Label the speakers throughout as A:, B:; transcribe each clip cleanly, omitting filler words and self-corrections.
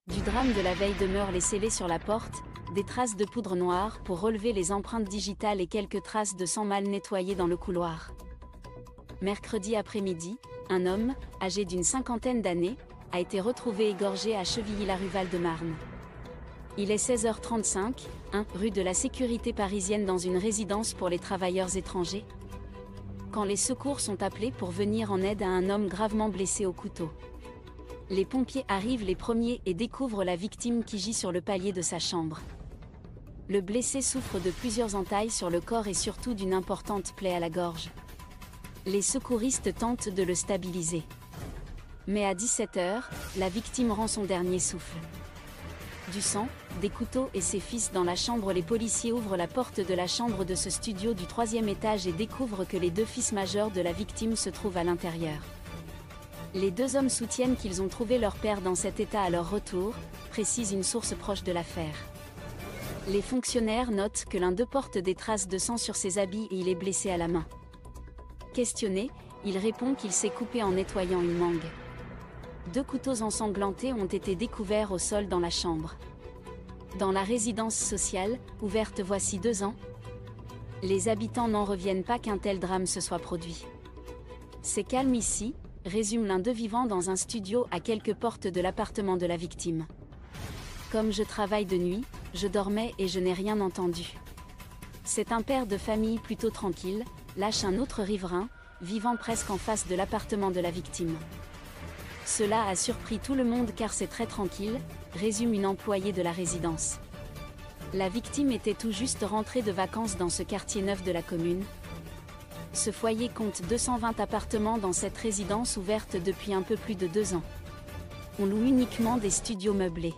A: Du drame de la veille demeurent les scellés sur la porte, des traces de poudre noire pour relever les empreintes digitales et quelques traces de sang mal nettoyé dans le couloir. Mercredi après-midi, un homme, âgé d'une cinquantaine d'années, a été retrouvé égorgé à Chevilly-la-Rue-Val-de-Marne. Il est 16h35, 1 rue de la Sécurité parisienne dans une résidence pour les travailleurs étrangers, quand les secours sont appelés pour venir en aide à un homme gravement blessé au couteau. Les pompiers arrivent les premiers et découvrent la victime qui gît sur le palier de sa chambre. Le blessé souffre de plusieurs entailles sur le corps et surtout d'une importante plaie à la gorge. Les secouristes tentent de le stabiliser. Mais à 17h, la victime rend son dernier souffle. Du sang, des couteaux et ses fils dans la chambre. Les policiers ouvrent la porte de la chambre de ce studio du 3e étage et découvrent que les deux fils majeurs de la victime se trouvent à l'intérieur. Les deux hommes soutiennent qu'ils ont trouvé leur père dans cet état à leur retour, précise une source proche de l'affaire. Les fonctionnaires notent que l'un d'eux porte des traces de sang sur ses habits et il est blessé à la main. Questionné, il répond qu'il s'est coupé en nettoyant une mangue. 2 couteaux ensanglantés ont été découverts au sol dans la chambre. Dans la résidence sociale, ouverte voici 2 ans, les habitants n'en reviennent pas qu'un tel drame se soit produit. C'est calme ici, résume l'un d'eux vivant dans un studio à quelques portes de l'appartement de la victime. Comme je travaille de nuit, je dormais et je n'ai rien entendu. C'est un père de famille plutôt tranquille, lâche un autre riverain, vivant presque en face de l'appartement de la victime. Cela a surpris tout le monde car c'est très tranquille, résume une employée de la résidence. La victime était tout juste rentrée de vacances dans ce quartier neuf de la commune. Ce foyer compte 220 appartements dans cette résidence ouverte depuis un peu plus de 2 ans. On loue uniquement des studios meublés.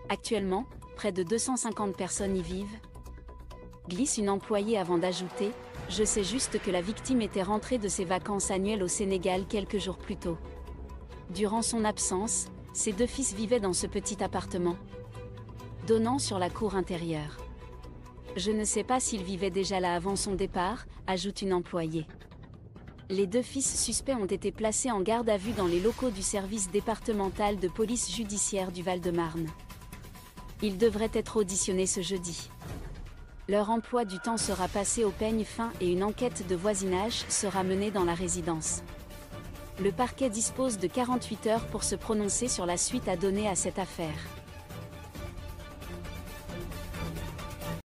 A: Actuellement, près de 250 personnes y vivent. Glisse une employée avant d'ajouter « Je sais juste que la victime était rentrée de ses vacances annuelles au Sénégal quelques jours plus tôt. Durant son absence, ses 2 fils vivaient dans ce petit appartement, donnant sur la cour intérieure. Je ne sais pas s'il vivait déjà là avant son départ, ajoute une employée. Les 2 fils suspects ont été placés en garde à vue dans les locaux du service départemental de police judiciaire du Val-de-Marne. Ils devraient être auditionnés ce jeudi. Leur emploi du temps sera passé au peigne fin et une enquête de voisinage sera menée dans la résidence. Le parquet dispose de 48 heures pour se prononcer sur la suite à donner à cette affaire.